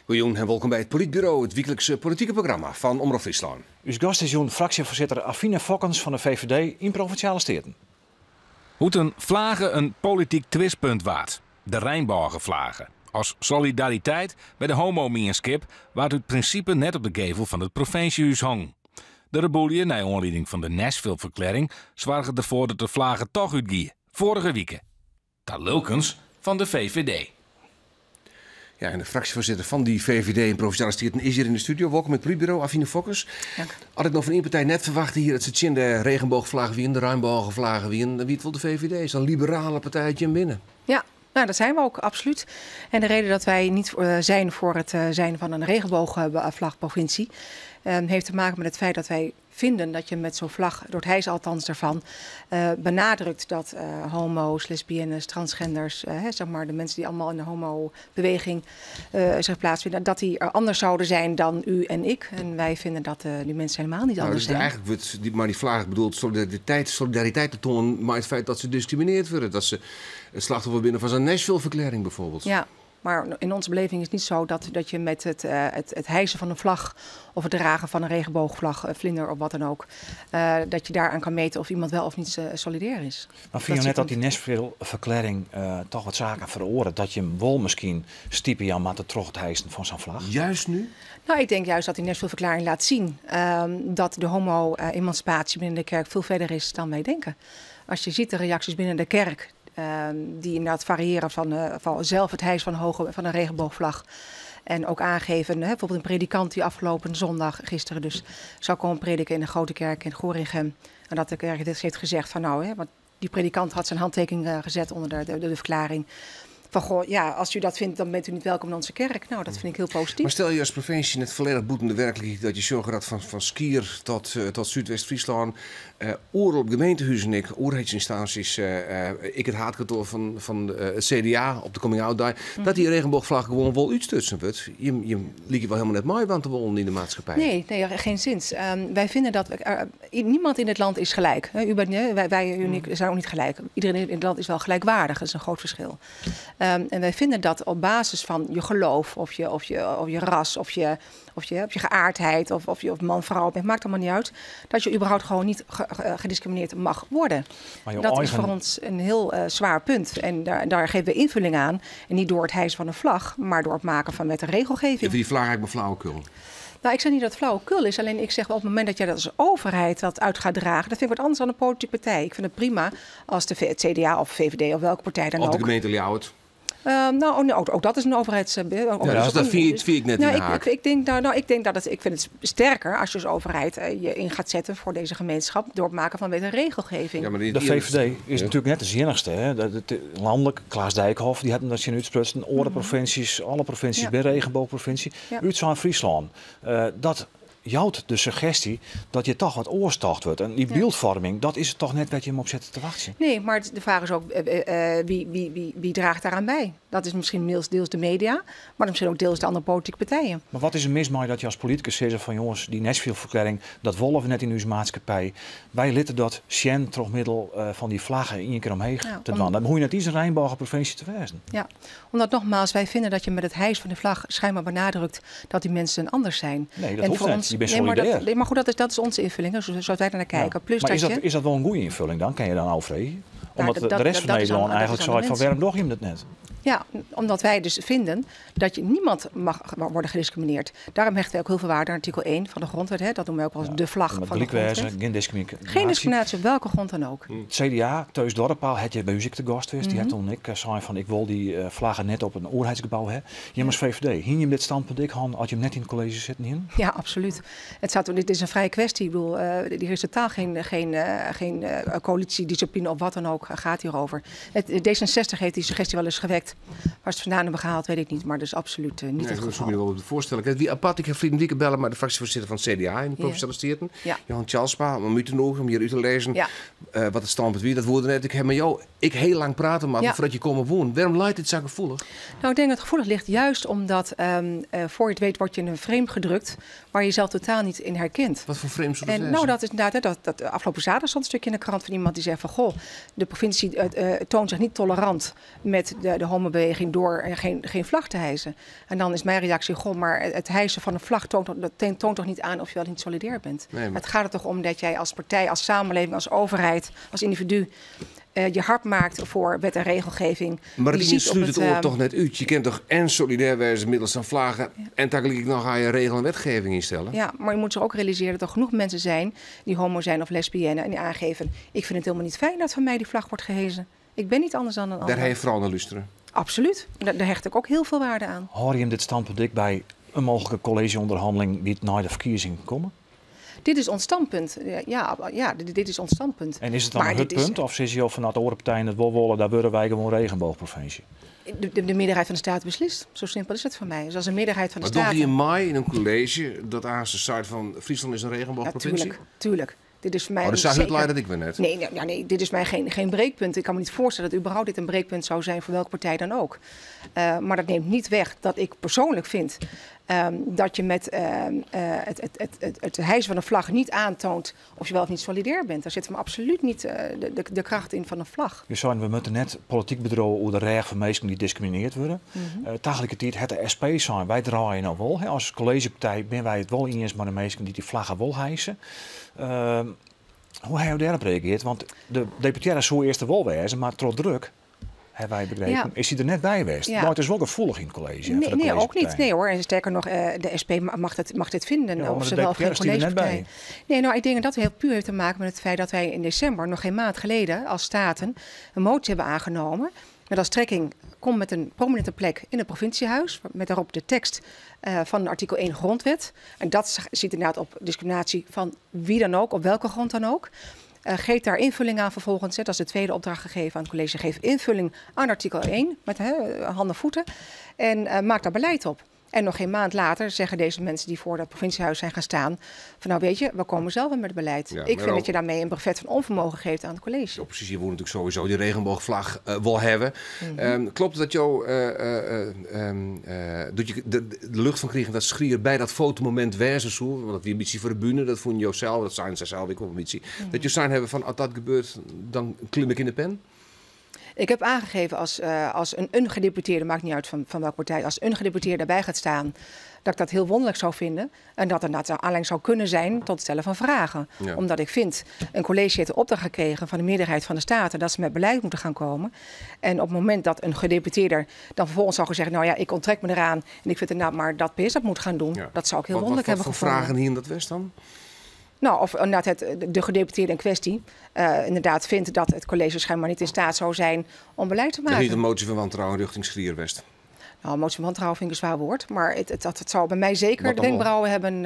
Goedenavond en welkom bij het Politbureau, het wekelijkse politieke programma van Omroep Friesland. Uw gast is fractievoorzitter Affine Fokkens van de VVD in Provinciale Staten. Hoe een vlagen een politiek twistpunt waard. De Rijnbogenvlagen. Als solidariteit bij de homo-gemeenschap waard het principe net op de gevel van het provinciehuis hang. De rebellie, naar aanleiding van de Nashville-verklaring, zorgde ervoor dat de vlagen toch uitgingen. Vorige weken. Dat lulkens van de VVD. Ja, en de fractievoorzitter van die VVD in Provinciale Staten is hier in de studio. Welkom in het Politbureau, Affine Fokkens. Dank. Had ik nog van één partij net verwacht hier dat ze de regenboogvlagen wie in, de Rijnbogenvlagen wie in. Wie het wil de VVD is, een liberale partijtje in binnen. Ja, nou, dat zijn we ook, absoluut. En de reden dat wij niet zijn voor het zijn van een regenboogvlagprovincie heeft te maken met het feit dat wij vinden dat je met zo'n vlag, door het hijs althans ervan, benadrukt dat homo's, lesbiennes, transgenders, zeg maar de mensen die allemaal in de homo-beweging zich plaatsvinden, dat die er anders zouden zijn dan u en ik. En wij vinden dat die mensen helemaal niet anders zijn. Eigenlijk wordt maar die vlag bedoelt solidariteit te tonen, maar het feit dat ze gediscrimineerd worden, dat ze het slachtoffer binnen van zo'n Nashville-verklaring bijvoorbeeld. Ja. Maar in onze beleving is het niet zo dat je met het hijsen van een vlag of het dragen van een regenboogvlag, vlinder of wat dan ook, dat je daaraan kan meten of iemand wel of niet solidair is. Maar vind je net dat die Nashville-verklaring toch wat zaken veroordeelt? Dat je hem wel misschien stiepen Jan maar terug het hijsen van zo'n vlag? Juist nu? Nou, ik denk juist dat die Nashville-verklaring laat zien dat de homo-emancipatie binnen de kerk veel verder is dan wij denken. Als je ziet de reacties binnen de kerk, die inderdaad variëren van zelf het hijsen van een regenboogvlag. En ook aangeven, bijvoorbeeld een predikant die afgelopen zondag, gisteren dus, zou komen prediken in de Grote Kerk in Gorinchem. En dat de kerk dit heeft gezegd van want die predikant had zijn handtekening gezet onder de verklaring. Van goh, ja, als u dat vindt, dan bent u niet welkom in onze kerk. Nou, dat vind ik heel positief. Maar stel je als provincie net volledig boetende werkelijkheid dat je zorgt dat van Skier tot Zuidwest-Friesland, oren op gemeentehuizen en overheidsinstanties, ik het haatkantoor van het CDA op de coming-out day, dat die regenboogvlag gewoon wel uitstutsen wordt. Je liep je wel helemaal net mooi want te wollen in de maatschappij. Nee, geen zins. Wij vinden dat niemand in het land is gelijk. Wij zijn ook niet gelijk. Iedereen in het land is wel gelijkwaardig. Dat is een groot verschil. En wij vinden dat op basis van je geloof, of je ras, of je geaardheid, of je man-vrouw bent, maakt allemaal niet uit, dat je überhaupt gewoon niet gediscrimineerd mag worden. Dat is voor ons een heel zwaar punt. En daar geven we invulling aan. En niet door het hijsen van een vlag, maar door het maken van wet en regelgeving. Even die vlag eigenlijk maar flauwekul. Nou, ik zeg niet dat het flauwekul is. Alleen ik zeg wel op het moment dat jij dat als overheid dat uit gaat dragen, dat vind ik wat anders dan een politieke partij. Ik vind het prima als het CDA of VVD of welke partij dan ook. Of de gemeente Ljouwert. Ook dat is een overheids. Dus dat vind ik net in de haak. Ik vind het sterker als je als overheid je in gaat zetten voor deze gemeenschap door het maken van wet en regelgeving. Ja, maar de VVD is natuurlijk net de zinnigste. Hè? Landelijk, Klaas Dijkhoff, die hebben dat zien uitsprutsen. Alle provincies, bij regenboogprovincie. Ja. Uit Friesland. Dat jouwt de suggestie dat je toch wat oorstacht wordt. En die beeldvorming, dat is toch net wat je hem op zet te wachten. Nee, maar de vraag is ook wie draagt daaraan bij? Dat is misschien deels de media, maar misschien ook deels de andere politieke partijen. Maar wat is er mis mee dat je als politicus zegt van jongens, die Nashville-verklaring, dat wollen we net in uw maatschappij. Wij litten dat Sjen toch middel van die vlaggen in je keer omheen te doen. Dan moet je net iets een Rijnbogenprovincie te wezen. Ja, omdat nogmaals, wij vinden dat je met het hijs van de vlag schijnbaar benadrukt dat die mensen anders zijn. Nee, dat hoeft niet. Je bent solidair. Maar goed, dat is onze invulling, zoals wij daar naar kijken. Ja. Plus maar is dat wel een goede invulling dan? Kan je dan Alfred? Omdat de rest van Nederland eigenlijk zo uit van waarom doe je hem dat net? Ja, omdat wij dus vinden dat niemand mag worden gediscrimineerd. Daarom hechten wij ook heel veel waarde aan artikel 1 van de grondwet. Dat noemen wij ook wel eens de vlag van de grondwet. Geen discriminatie op welke grond dan ook. Het CDA, Teus Dorpaal, had je bij Uzik te gast geweest. Die had toen ik zei van ik wil die vlaggen net op een oorheidsgebouw hebben. Jij als VVD, hing je dit standpunt ik had je hem net in het college zitten in? Ja, absoluut. Dit is een vrije kwestie. Ik bedoel, hier is totaal geen coalitiediscipline of wat dan ook gaat hierover. D66 heeft die suggestie wel eens gewekt. Waar ze het vandaan hebben gehaald, weet ik niet. Maar dat is absoluut niet het geval. Dat zou je wel voorstellen. Wie apart, ik heb vrienden Wieke bellen, maar de fractievoorzitter van het CDA in de Provinciale Staten. Ja. Johan Tjalsma, om u te noemen, om hier uit te lezen. Ja. Wat het standpunt wie, dat woorden net. Ik heb met jou heel lang praten, maar voordat je komen wonen. Waarom lijkt dit zo gevoelig? Nou, ik denk dat het gevoelig ligt juist omdat voor je het weet word je in een frame gedrukt waar je jezelf totaal niet in herkent. Wat voor frame zou dat zijn? Nou, dat is inderdaad, dat afgelopen zaterdag stond een stukje in de krant van iemand die zei van goh, de provincie toont zich niet tolerant met de homo homobeweging door geen vlag te hijsen. En dan is mijn reactie, goh, maar het hijsen van een vlag toont toch niet aan of je wel niet solidair bent. Nee, maar het gaat er toch om dat jij als partij, als samenleving, als overheid, als individu je hart maakt voor wet en regelgeving. Maar je sluit het oor toch net uit. Je kent toch en solidair wezen middels aan vlaggen en tegelijk nog ga je regel en wetgeving instellen. Ja, maar je moet zich ook realiseren dat er genoeg mensen zijn die homo zijn of lesbienne en die aangeven, ik vind het helemaal niet fijn dat van mij die vlag wordt gehezen. Ik ben niet anders dan een ander. Daar heeft vooral naar luisteren. Absoluut. Daar hecht ik ook heel veel waarde aan. Hoor je hem dit standpunt dik bij een mogelijke collegeonderhandeling die het na de verkiezing komen? Dit is ons standpunt. Ja, dit is ons standpunt. En is het dan het punt? Of is je al vanuit de andere partijen het willen, daar willen wij gewoon regenboogprovincie? De meerderheid van de Staten beslist. Zo simpel is het voor mij. Dus als een meerderheid van de Staten... Maar doe je in mei in een college dat aan de site van Friesland is een regenboogprovincie? Ja, tuurlijk. Dit is voor mij dat zou het leiden dat ik ben net. Nee, dit is mij geen breekpunt. Ik kan me niet voorstellen dat überhaupt dit een breekpunt zou zijn voor welke partij dan ook. Maar dat neemt niet weg dat ik persoonlijk vind dat je met het hijsen van een vlag niet aantoont of je wel of niet solidair bent. Daar zit me absoluut niet de kracht in van een vlag. Je zei, we moeten net politiek bedrogen over de recht van mensen die discrimineerd worden. Tegelijkertijd het de SP zijn, wij draaien nou wel. Hè. Als collegepartij ben wij het wel eens maar de mensen die vlaggen wel hijsen. Hoe heb je daarop reageerd? Want de deputaire zou eerst wel wezen, maar trots druk, hebben wij begrepen, is hij er net bij geweest. Maar het is wel gevoelig in het college. Nee, ook niet. Nee hoor. En sterker nog, de SP mag dit vinden. Ja, of ze wel of geen collegepartij. Nee, nou, ik denk dat het heel puur heeft te maken met het feit dat wij in december, nog geen maand geleden, als Staten een motie hebben aangenomen. Met als strekking, kom met een prominente plek in het provinciehuis. Met daarop de tekst van artikel 1 grondwet. En dat ziet inderdaad op discriminatie van wie dan ook, op welke grond dan ook. Geef daar invulling aan vervolgens. Dat is de tweede opdracht gegeven aan het college. Geef invulling aan artikel 1 met handen en voeten. En maak daar beleid op. En nog geen maand later zeggen deze mensen die voor dat provinciehuis zijn gaan staan, van nou weet je, we komen zelf met het beleid. Ja, ik vind dat je daarmee een brevet van onvermogen geeft aan het college. De oppositie wil natuurlijk sowieso die regenboogvlag wil hebben. Klopt het dat de lucht van kregen dat Schrier bij dat fotomoment wezen zo, want die ambitie voor de bühne, dat vond je zelf, dat zijn ze zelf, ik op ambitie. Dat je zijn hebben van als dat gebeurt, dan klim ik in de pen? Ik heb aangegeven als een gedeputeerde, maakt niet uit van welke partij, als een gedeputeerde erbij gaat staan, dat ik dat heel wonderlijk zou vinden. En dat er aanleiding zou kunnen zijn tot het stellen van vragen. Ja. Omdat ik vind, een college heeft de opdracht gekregen van de meerderheid van de Staten dat ze met beleid moeten gaan komen. En op het moment dat een gedeputeerde dan vervolgens zou zeggen, nou ja, ik onttrek me eraan en ik vind inderdaad maar dat PS dat moet gaan doen. Ja. Dat zou ik heel wonderlijk hebben gevonden. Wat voor vragen hier in dat West dan? Nou, of inderdaad de gedeputeerde in kwestie inderdaad vindt dat het college schijnbaar niet in staat zou zijn om beleid te maken. En niet een motie van wantrouwen richting Schrier West? Nou, motie van wantrouwen vind ik een zwaar woord. Maar het zou bij mij zeker de wenkbrauwen hebben,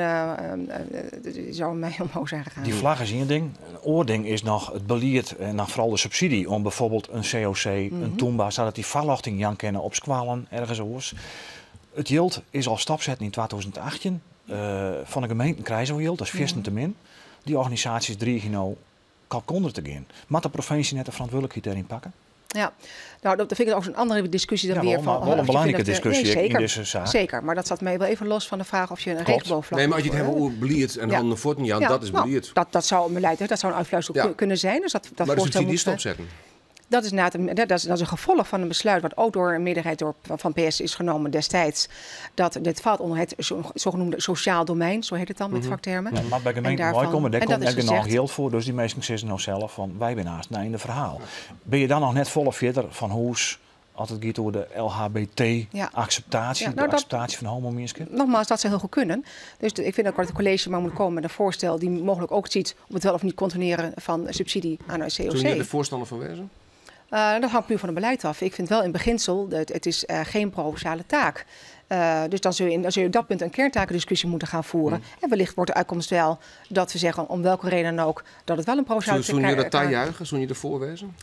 zou mij omhoog zijn gegaan. Die vlag is een ding. Een oording is nog het beleid en nog vooral de subsidie om bijvoorbeeld een COC, een Toomba, zodat die verlochting Jan kennen op squalen ergens oors. Het yield is al stapzet in 2018. Van de gemeente krijgen we yield, dat is 14 te min. Die organisaties dreigen kalkonder te gaan. Mag de provincie net de verantwoordelijkheid daarin pakken? Ja, nou dat vind ik ook zo'n andere discussie dan weer. Wel een belangrijke discussie in deze zaak. Zeker, maar dat staat mij wel even los van de vraag of je een regenboogvlag. Nee, maar als je het hebt over beleid en handen voeten, Jan, dat is beleid. Dat zou een beleid, dat zou een uitfluitsel kunnen zijn. Dus dat maar de subsidie stopzetten. Dat is een gevolg van een besluit wat ook door een meerderheid van PS is genomen destijds. Dat dit valt onder het zogenoemde sociaal domein, zo heet het dan met vaktermen. Ja, maar bij gemeente Mooikomen, daar komt er nog geld voor. Dus die mensen zeggen nou zelf van wij zijn naast in de verhaal. Ben je dan nog net volle verder van hoe als het gaat over de LHBT-acceptatie, de acceptatie van homo-mensen? Nogmaals, dat zou heel goed kunnen. Dus ik vind dat het college maar moet komen met een voorstel die mogelijk ook ziet om het wel of niet controleren van subsidie aan een COC. Zou je er voorstander van wezen? Dat hangt puur van het beleid af. Ik vind wel in beginsel, het is geen provinciale taak. Dus dan zul je op dat punt een kerntakendiscussie moeten gaan voeren. En wellicht wordt de uitkomst wel dat we zeggen, om welke reden dan ook, dat het wel een provinciale taak is. Zou je dat daar juichen? Zou je ervoor wezen?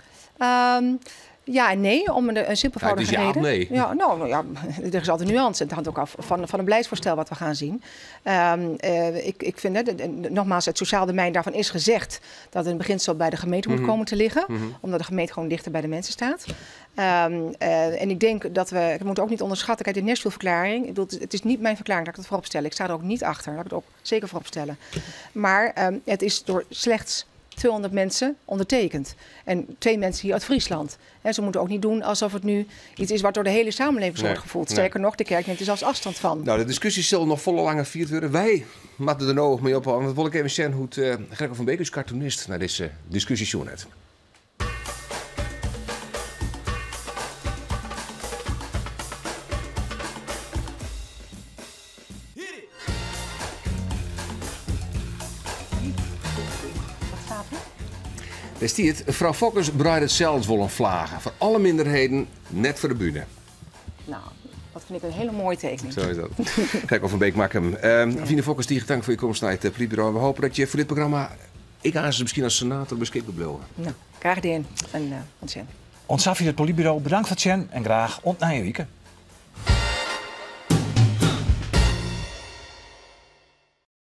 Ja en nee, om een simpelvoudige reden. Ja, nee. Ja, nou ja, er is altijd nuance. Het hangt ook af van een beleidsvoorstel wat we gaan zien. Ik vind, nogmaals, het sociaal domein, daarvan is gezegd dat het in beginsel bij de gemeente moet komen te liggen. Omdat de gemeente gewoon dichter bij de mensen staat. En ik denk dat we moeten ook niet onderschatten. Kijk, de Nashville-verklaring, het is niet mijn verklaring, dat ik het voorop stel. Ik sta er ook niet achter, laat ik het ook zeker voorop stellen. Maar het is door slechts 200 mensen ondertekend. En 2 mensen hier uit Friesland. En ze moeten ook niet doen alsof het nu iets is wat door de hele samenleving wordt gevoeld. Sterker nog, de kerk neemt er zelfs afstand van. Nou, de discussie zal nog volle lange vierd worden. Wij moeten er nog mee ophouden. Dat wil ik even zien hoe het Gregor van Beek is cartoonist naar deze discussie zo net. Daar stiert, mevrouw Fokkers breidt zelfs wel een vlagen. Voor alle minderheden, net voor de bühne. Nou, dat vind ik een hele mooie tekening. Zo is dat. Gregor van Beek maakt hem. Fine Fokkers, die dank voor je komst naar het Politbureau. We hopen dat je voor dit programma, ik aan ze misschien als senator beschikbaar blijven. Nou, graag gedaan. En ontzettend. Ons af het Politbureau, bedankt voor het zien en graag ontnaaien weekend.